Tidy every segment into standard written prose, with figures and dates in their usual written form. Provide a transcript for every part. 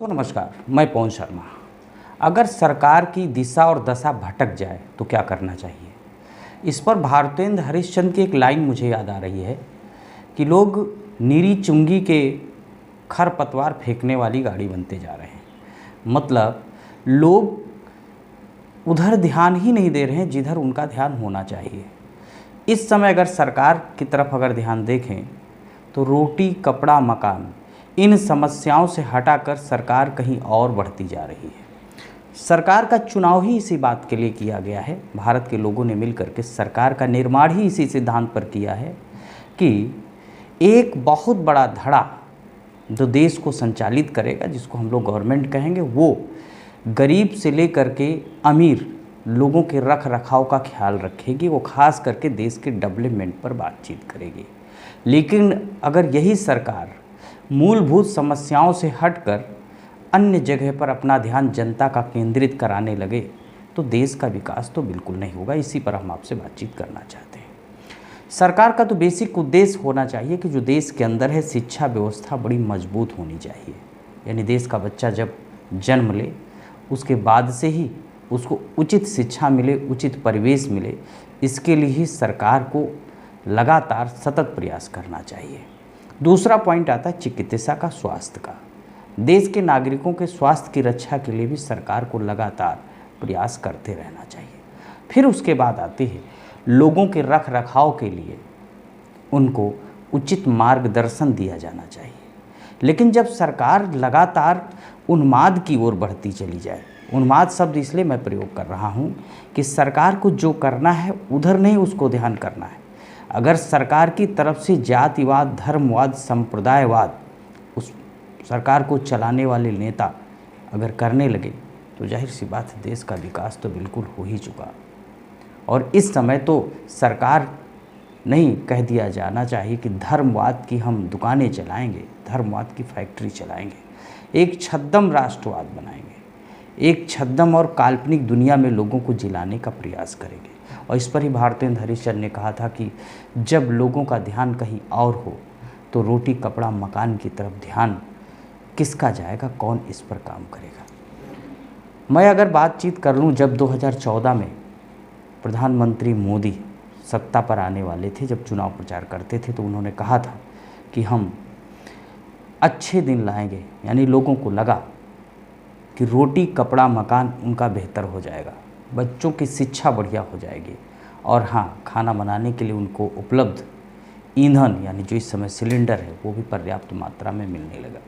तो नमस्कार, मैं पवन शर्मा। अगर सरकार की दिशा और दशा भटक जाए तो क्या करना चाहिए? इस पर भारतेंद्र हरिश्चंद्र की एक लाइन मुझे याद आ रही है कि लोग नीरी चुंगी के खरपतवार फेंकने वाली गाड़ी बनते जा रहे हैं। मतलब लोग उधर ध्यान ही नहीं दे रहे हैं जिधर उनका ध्यान होना चाहिए। इस समय अगर सरकार की तरफ अगर ध्यान देखें तो रोटी, कपड़ा, मकान, इन समस्याओं से हटाकर सरकार कहीं और बढ़ती जा रही है। सरकार का चुनाव ही इसी बात के लिए किया गया है। भारत के लोगों ने मिलकर के सरकार का निर्माण ही इसी सिद्धांत पर किया है कि एक बहुत बड़ा धड़ा जो देश को संचालित करेगा, जिसको हम लोग गवर्नमेंट कहेंगे, वो गरीब से लेकर के अमीर लोगों के रख रखाव का ख्याल रखेगी। वो खास करके देश के डेवलपमेंट पर बातचीत करेगी। लेकिन अगर यही सरकार मूलभूत समस्याओं से हटकर अन्य जगह पर अपना ध्यान जनता का केंद्रित कराने लगे तो देश का विकास तो बिल्कुल नहीं होगा। इसी पर हम आपसे बातचीत करना चाहते हैं। सरकार का तो बेसिक उद्देश्य होना चाहिए कि जो देश के अंदर है, शिक्षा व्यवस्था बड़ी मजबूत होनी चाहिए। यानी देश का बच्चा जब जन्म ले उसके बाद से ही उसको उचित शिक्षा मिले, उचित परिवेश मिले, इसके लिए ही सरकार को लगातार सतत प्रयास करना चाहिए। दूसरा पॉइंट आता है चिकित्सा का, स्वास्थ्य का। देश के नागरिकों के स्वास्थ्य की रक्षा के लिए भी सरकार को लगातार प्रयास करते रहना चाहिए। फिर उसके बाद आती है लोगों के रख रखाव के लिए उनको उचित मार्गदर्शन दिया जाना चाहिए। लेकिन जब सरकार लगातार उन्माद की ओर बढ़ती चली जाए, उन्माद शब्द इसलिए मैं प्रयोग कर रहा हूँ कि सरकार को जो करना है उधर नहीं उसको ध्यान करना है। अगर सरकार की तरफ से जातिवाद, धर्मवाद, संप्रदायवाद उस सरकार को चलाने वाले नेता अगर करने लगे तो जाहिर सी बात है देश का विकास तो बिल्कुल हो ही चुका। और इस समय तो सरकार नहीं कह दिया जाना चाहिए कि धर्मवाद की हम दुकानें चलाएंगे, धर्मवाद की फैक्ट्री चलाएंगे, एक छद्म राष्ट्रवाद बनाएंगे, एक छद्म और काल्पनिक दुनिया में लोगों को जिलाने का प्रयास करेंगे। और इस पर ही भारतेंद्र हरिश्चंद्र ने कहा था कि जब लोगों का ध्यान कहीं और हो तो रोटी, कपड़ा, मकान की तरफ ध्यान किसका जाएगा, कौन इस पर काम करेगा। मैं अगर बातचीत कर लूँ, जब 2014 में प्रधानमंत्री मोदी सत्ता पर आने वाले थे, जब चुनाव प्रचार करते थे, तो उन्होंने कहा था कि हम अच्छे दिन लाएंगे। यानी लोगों को लगा कि रोटी, कपड़ा, मकान उनका बेहतर हो जाएगा, बच्चों की शिक्षा बढ़िया हो जाएगी, और हाँ, खाना बनाने के लिए उनको उपलब्ध ईंधन यानी जो इस समय सिलेंडर है वो भी पर्याप्त मात्रा में मिलने लगा।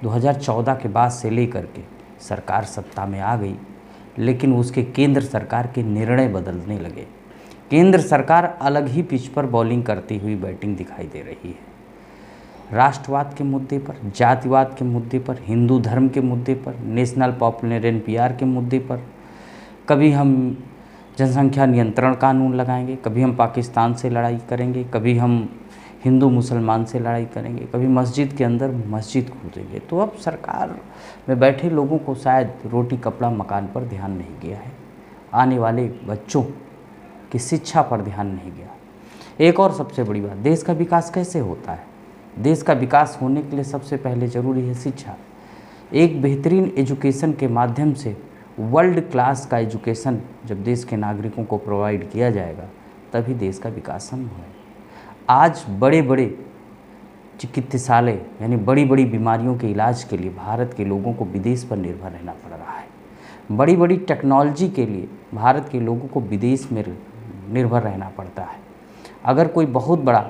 2014 के बाद से लेकर के सरकार सत्ता में आ गई, लेकिन उसके केंद्र सरकार के निर्णय बदलने लगे। केंद्र सरकार अलग ही पिच पर बॉलिंग करती हुई बैटिंग दिखाई दे रही है। राष्ट्रवाद के मुद्दे पर, जातिवाद के मुद्दे पर, हिंदू धर्म के मुद्दे पर, नेशनल पॉपुलर एनपीआर के मुद्दे पर, कभी हम जनसंख्या नियंत्रण कानून लगाएंगे, कभी हम पाकिस्तान से लड़ाई करेंगे, कभी हम हिंदू मुसलमान से लड़ाई करेंगे, कभी मस्जिद के अंदर मस्जिद खोदेंगे। तो अब सरकार में बैठे लोगों को शायद रोटी, कपड़ा, मकान पर ध्यान नहीं गया है, आने वाले बच्चों की शिक्षा पर ध्यान नहीं गया। एक और सबसे बड़ी बात, देश का विकास कैसे होता है? देश का विकास होने के लिए सबसे पहले ज़रूरी है शिक्षा। एक बेहतरीन एजुकेशन के माध्यम से वर्ल्ड क्लास का एजुकेशन जब देश के नागरिकों को प्रोवाइड किया जाएगा तभी देश का विकास संभव है। आज बड़े बड़े चिकित्सालय यानी बड़ी बड़ी बीमारियों के इलाज के लिए भारत के लोगों को विदेश पर निर्भर रहना पड़ रहा है। बड़ी बड़ी टेक्नोलॉजी के लिए भारत के लोगों को विदेश में निर्भर रहना पड़ता है। अगर कोई बहुत बड़ा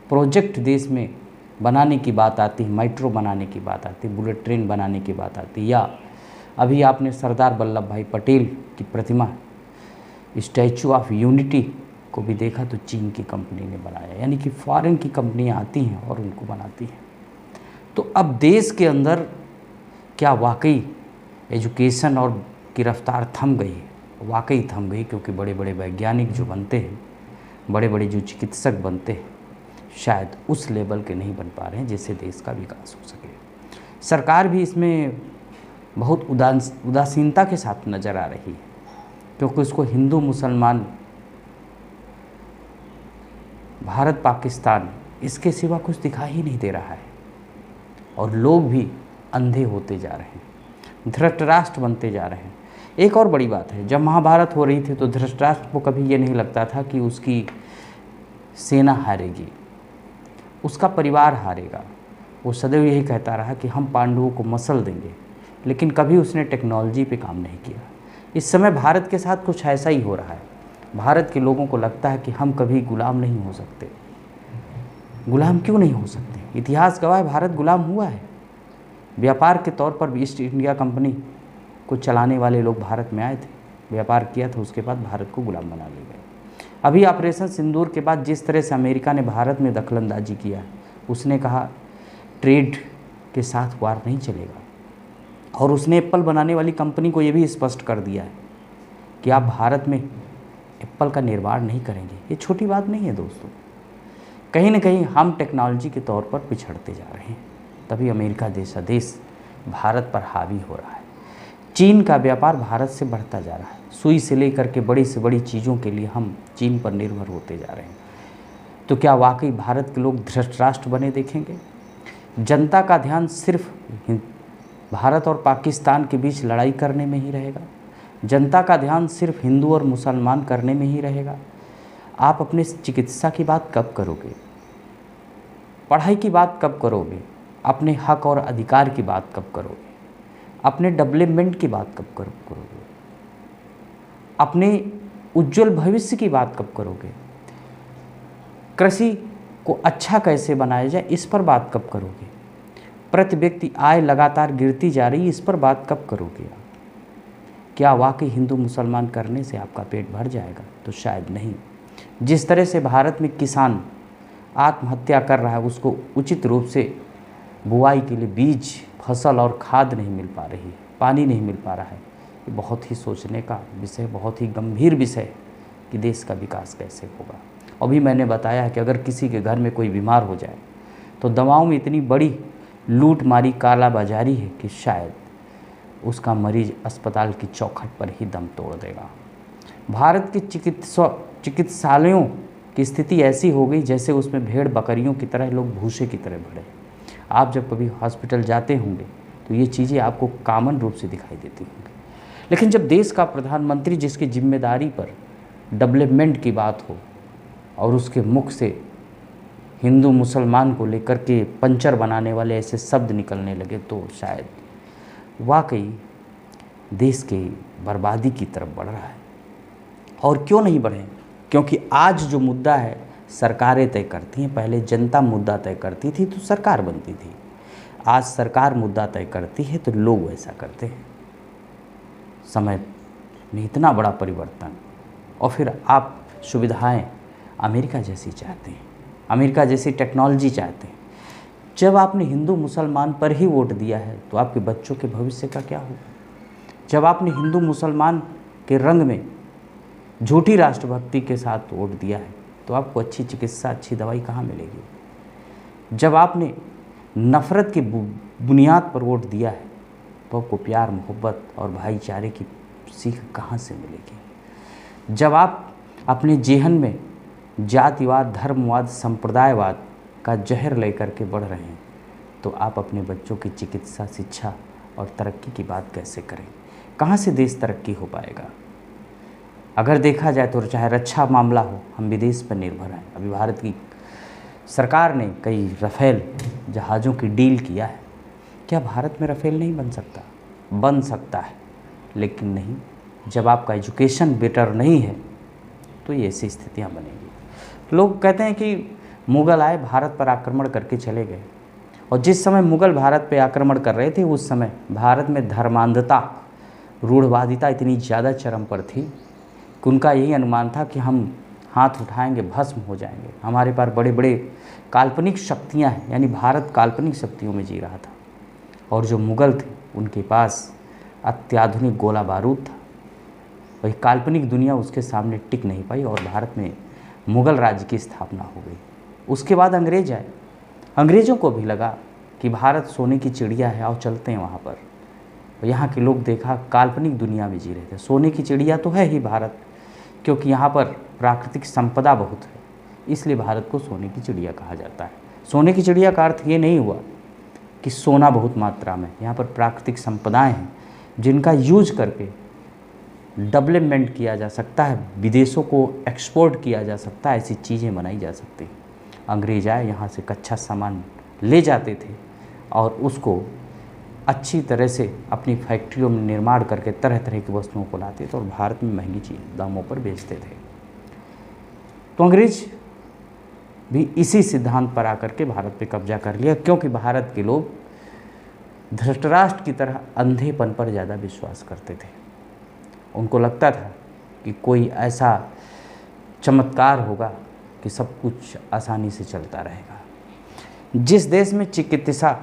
प्रोजेक्ट देश में बनाने की बात आती है, मेट्रो बनाने की बात आती है, बुलेट ट्रेन बनाने की बात आती है, या अभी आपने सरदार वल्लभ भाई पटेल की प्रतिमा, स्टैचू ऑफ यूनिटी को भी देखा तो चीन की कंपनी ने बनाया। यानी कि फॉरेन की कंपनियां आती हैं और उनको बनाती हैं। तो अब देश के अंदर क्या वाकई एजुकेशन और की रफ्तार थम गई है? वाकई थम गई, क्योंकि बड़े बड़े वैज्ञानिक जो बनते हैं, बड़े बड़े जो चिकित्सक बनते हैं, शायद उस लेवल के नहीं बन पा रहे हैं जिससे देश का विकास हो सके। सरकार भी इसमें बहुत उदासीनता के साथ नज़र आ रही है, क्योंकि उसको हिंदू मुसलमान, भारत पाकिस्तान, इसके सिवा कुछ दिखाई ही नहीं दे रहा है। और लोग भी अंधे होते जा रहे हैं, धृतराष्ट्र बनते जा रहे हैं। एक और बड़ी बात है, जब महाभारत हो रही थी तो धृतराष्ट्र को कभी ये नहीं लगता था कि उसकी सेना हारेगी, उसका परिवार हारेगा। वो सदैव यही कहता रहा कि हम पांडवों को मसल देंगे, लेकिन कभी उसने टेक्नोलॉजी पे काम नहीं किया। इस समय भारत के साथ कुछ ऐसा ही हो रहा है। भारत के लोगों को लगता है कि हम कभी गुलाम नहीं हो सकते। गुलाम क्यों नहीं हो सकते? इतिहास गवाह है, भारत गुलाम हुआ है। व्यापार के तौर पर ईस्ट इंडिया कंपनी को चलाने वाले लोग भारत में आए थे, व्यापार किया था, उसके बाद भारत को गुलाम बना ले गए। अभी ऑपरेशन सिंदूर के बाद जिस तरह से अमेरिका ने भारत में दखलंदाजी किया, उसने कहा ट्रेड के साथ वार नहीं चलेगा, और उसने एप्पल बनाने वाली कंपनी को ये भी स्पष्ट कर दिया है कि आप भारत में एप्पल का निर्माण नहीं करेंगे। ये छोटी बात नहीं है दोस्तों। कहीं ना कहीं हम टेक्नोलॉजी के तौर पर पिछड़ते जा रहे हैं, तभी अमेरिका जैसा देश भारत पर हावी हो रहा है। चीन का व्यापार भारत से बढ़ता जा रहा है। सुई से लेकर के बड़ी से बड़ी चीज़ों के लिए हम चीन पर निर्भर होते जा रहे हैं। तो क्या वाकई भारत के लोग धृतराष्ट्र बने देखेंगे? जनता का ध्यान सिर्फ भारत और पाकिस्तान के बीच लड़ाई करने में ही रहेगा? जनता का ध्यान सिर्फ हिंदू और मुसलमान करने में ही रहेगा? आप अपने चिकित्सा की बात कब करोगे? पढ़ाई की बात कब करोगे? अपने हक और अधिकार की बात कब करोगे? अपने डेवलपमेंट की बात कब करोगे? अपने उज्जवल भविष्य की बात कब करोगे? कृषि को अच्छा कैसे बनाया जाए, इस पर बात कब करोगे? प्रति व्यक्ति आय लगातार गिरती जा रही है, इस पर बात कब करोगे? क्या वाकई हिंदू मुसलमान करने से आपका पेट भर जाएगा? तो शायद नहीं। जिस तरह से भारत में किसान आत्महत्या कर रहा है, उसको उचित रूप से बुआई के लिए बीज, फसल और खाद नहीं मिल पा रही है, पानी नहीं मिल पा रहा है। ये बहुत ही सोचने का विषय, बहुत ही गंभीर विषय है कि देश का विकास कैसे होगा। अभी मैंने बताया है कि अगर किसी के घर में कोई बीमार हो जाए तो दवाओं में इतनी बड़ी लूट मारी, कालाबाजारी है कि शायद उसका मरीज अस्पताल की चौखट पर ही दम तोड़ देगा। भारत के चिकित्सालयों की स्थिति ऐसी हो गई जैसे उसमें भेड़ बकरियों की तरह लोग भूसे की तरह भरे। आप जब कभी हॉस्पिटल जाते होंगे तो ये चीज़ें आपको कॉमन रूप से दिखाई देती होंगी, लेकिन जब देश का प्रधानमंत्री जिसकी जिम्मेदारी पर डेवलपमेंट की बात हो और उसके मुख से हिंदू मुसलमान को लेकर के पंचर बनाने वाले ऐसे शब्द निकलने लगे, तो शायद वाकई देश के बर्बादी की तरफ बढ़ रहा है। और क्यों नहीं बढ़े? क्योंकि आज जो मुद्दा है सरकारें तय करती हैं। पहले जनता मुद्दा तय करती थी तो सरकार बनती थी, आज सरकार मुद्दा तय करती है तो लोग वैसा करते हैं। समय में इतना बड़ा परिवर्तन, और फिर आप सुविधाएं अमेरिका जैसी चाहते हैं, अमेरिका जैसी टेक्नोलॉजी चाहते हैं। जब आपने हिंदू मुसलमान पर ही वोट दिया है तो आपके बच्चों के भविष्य का क्या होगा? जब आपने हिंदू मुसलमान के रंग में झूठी राष्ट्रभक्ति के साथ वोट दिया है तो आपको अच्छी चिकित्सा, अच्छी दवाई कहाँ मिलेगी? जब आपने नफ़रत की बुनियाद पर वोट दिया है तो आपको प्यार, मोहब्बत और भाईचारे की सीख कहाँ से मिलेगी? जब आप अपने जेहन में जातिवाद, धर्मवाद, संप्रदायवाद का जहर लेकर के बढ़ रहे हैं तो आप अपने बच्चों की चिकित्सा, शिक्षा और तरक्की की बात कैसे करें? कहाँ से देश तरक्की हो पाएगा? अगर देखा जाए तो चाहे रक्षा मामला हो, हम विदेश पर निर्भर हैं। अभी भारत की सरकार ने कई राफेल जहाज़ों की डील किया है। क्या भारत में राफेल नहीं बन सकता? बन सकता है, लेकिन नहीं। जब आपका एजुकेशन बेटर नहीं है तो ये ऐसी स्थितियाँ बनेंगी। लोग कहते हैं कि मुग़ल आए, भारत पर आक्रमण करके चले गए, और जिस समय मुग़ल भारत पर आक्रमण कर रहे थे उस समय भारत में धर्मांधता, रूढ़वादिता इतनी ज़्यादा चरम पर थी कि उनका यही अनुमान था कि हम हाथ उठाएंगे भस्म हो जाएंगे। हमारे पास बड़े बड़े काल्पनिक शक्तियां हैं, यानी भारत काल्पनिक शक्तियों में जी रहा था, और जो मुग़ल थे उनके पास अत्याधुनिक गोला बारूद था। वही काल्पनिक दुनिया उसके सामने टिक नहीं पाई और भारत में मुग़ल राज्य की स्थापना हो गई। उसके बाद अंग्रेज आए। अंग्रेज़ों को भी लगा कि भारत सोने की चिड़िया है, आओ चलते हैं वहाँ पर। यहाँ के लोग देखा काल्पनिक दुनिया में जी रहे थे। सोने की चिड़िया तो है ही भारत, क्योंकि यहाँ पर प्राकृतिक संपदा बहुत है, इसलिए भारत को सोने की चिड़िया कहा जाता है। सोने की चिड़िया का अर्थ ये नहीं हुआ कि सोना बहुत मात्रा में, यहाँ पर प्राकृतिक संपदाएं हैं जिनका यूज करके डेवलपमेंट किया जा सकता है, विदेशों को एक्सपोर्ट किया जा सकता है, ऐसी चीज़ें बनाई जा सकती हैं। अंग्रेज आए, यहाँ से कच्चा सामान ले जाते थे और उसको अच्छी तरह से अपनी फैक्ट्रियों में निर्माण करके तरह तरह की वस्तुओं को लाते थे और भारत में महंगी चीज़ दामों पर बेचते थे। तो अंग्रेज भी इसी सिद्धांत पर आकर के भारत पे कब्जा कर लिया, क्योंकि भारत के लोग धृतराष्ट्र की तरह अंधेपन पर ज़्यादा विश्वास करते थे। उनको लगता था कि कोई ऐसा चमत्कार होगा कि सब कुछ आसानी से चलता रहेगा। जिस देश में चिकित्सा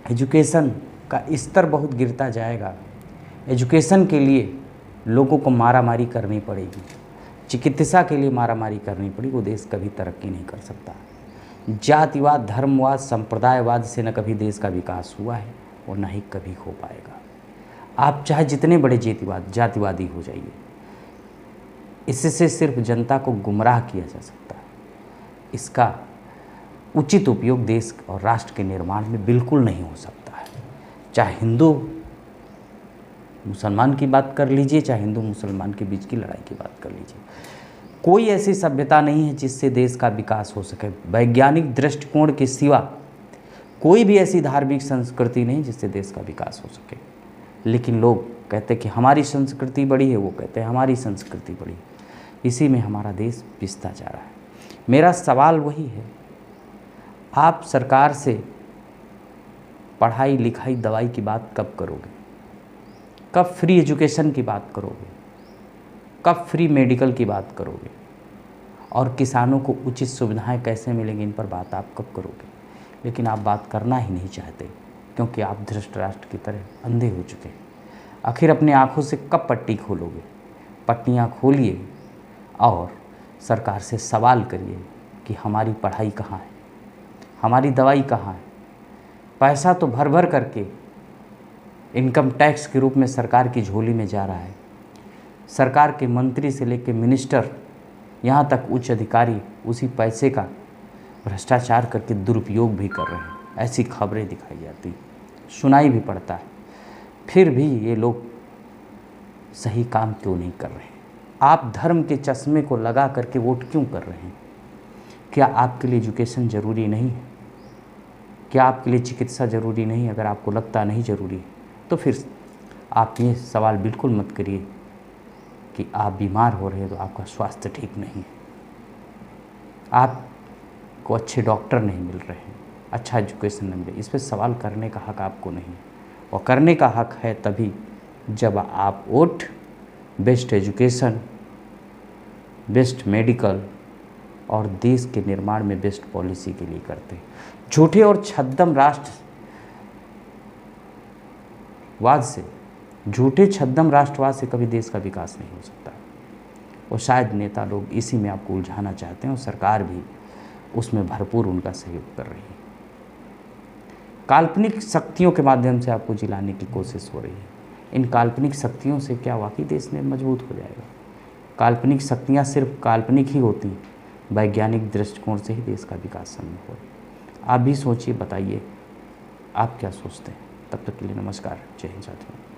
एजुकेशन का स्तर बहुत गिरता जाएगा, एजुकेशन के लिए लोगों को मारामारी करनी पड़ेगी, चिकित्सा के लिए मारामारी करनी पड़ेगी, वो देश कभी तरक्की नहीं कर सकता। जातिवाद, धर्मवाद, संप्रदायवाद से न कभी देश का विकास हुआ है और न ही कभी हो पाएगा। आप चाहे जितने बड़े जातिवादी हो जाइए, इससे सिर्फ जनता को गुमराह किया जा सकता है। इसका उचित उपयोग देश और राष्ट्र के निर्माण में बिल्कुल नहीं हो सकता है। चाहे हिंदू मुसलमान की बात कर लीजिए, चाहे हिंदू मुसलमान के बीच की लड़ाई की बात कर लीजिए, कोई ऐसी सभ्यता नहीं है जिससे देश का विकास हो सके। वैज्ञानिक दृष्टिकोण के सिवा कोई भी ऐसी धार्मिक संस्कृति नहीं जिससे देश का विकास हो सके। लेकिन लोग कहते हैं कि हमारी संस्कृति बड़ी है, वो कहते हैं हमारी संस्कृति बड़ी है। इसी में हमारा देश पिसता जा रहा है। मेरा सवाल वही है, आप सरकार से पढ़ाई लिखाई दवाई की बात कब करोगे? कब फ्री एजुकेशन की बात करोगे? कब फ्री मेडिकल की बात करोगे? और किसानों को उचित सुविधाएं कैसे मिलेंगी, इन पर बात आप कब करोगे? लेकिन आप बात करना ही नहीं चाहते, क्योंकि आप धृतराष्ट्र की तरह अंधे हो चुके हैं। आखिर अपनी आंखों से कब पट्टी खोलोगे? पट्टियाँ खोलिए और सरकार से सवाल करिए कि हमारी पढ़ाई कहाँ है, हमारी दवाई कहाँ है। पैसा तो भर भर करके इनकम टैक्स के रूप में सरकार की झोली में जा रहा है। सरकार के मंत्री से लेकर मिनिस्टर, यहाँ तक उच्च अधिकारी उसी पैसे का भ्रष्टाचार करके दुरुपयोग भी कर रहे हैं। ऐसी खबरें दिखाई जाती, सुनाई भी पड़ता है। फिर भी ये लोग सही काम क्यों नहीं कर रहे हैं? आप धर्म के चश्मे को लगा करके वोट क्यों कर रहे हैं? क्या आपके लिए एजुकेशन ज़रूरी नहीं है? क्या आपके लिए चिकित्सा ज़रूरी नहीं? अगर आपको लगता नहीं ज़रूरी है तो फिर आप ये सवाल बिल्कुल मत करिए कि आप बीमार हो रहे हैं तो आपका स्वास्थ्य ठीक नहीं है, आपको अच्छे डॉक्टर नहीं मिल रहे हैं, अच्छा एजुकेशन नहीं मिले। इस पर सवाल करने का हक आपको नहीं है। और करने का हक है तभी जब आप vote best education, best medical और देश के निर्माण में बेस्ट पॉलिसी के लिए करते हैं। झूठे और छद्म राष्ट्रवाद से कभी देश का विकास नहीं हो सकता। और शायद नेता लोग इसी में आपको उलझाना चाहते हैं और सरकार भी उसमें भरपूर उनका सहयोग कर रही है। काल्पनिक शक्तियों के माध्यम से आपको जिलाने की कोशिश हो रही है। इन काल्पनिक शक्तियों से क्या वाकई देश में मजबूत हो जाएगा? काल्पनिक शक्तियाँ सिर्फ काल्पनिक ही होती हैं, वैज्ञानिक दृष्टिकोण से ही देश का विकास संभव हो। आप भी सोचिए, बताइए आप क्या सोचते हैं। तब तक के लिए नमस्कार, जय हिंद साथियों।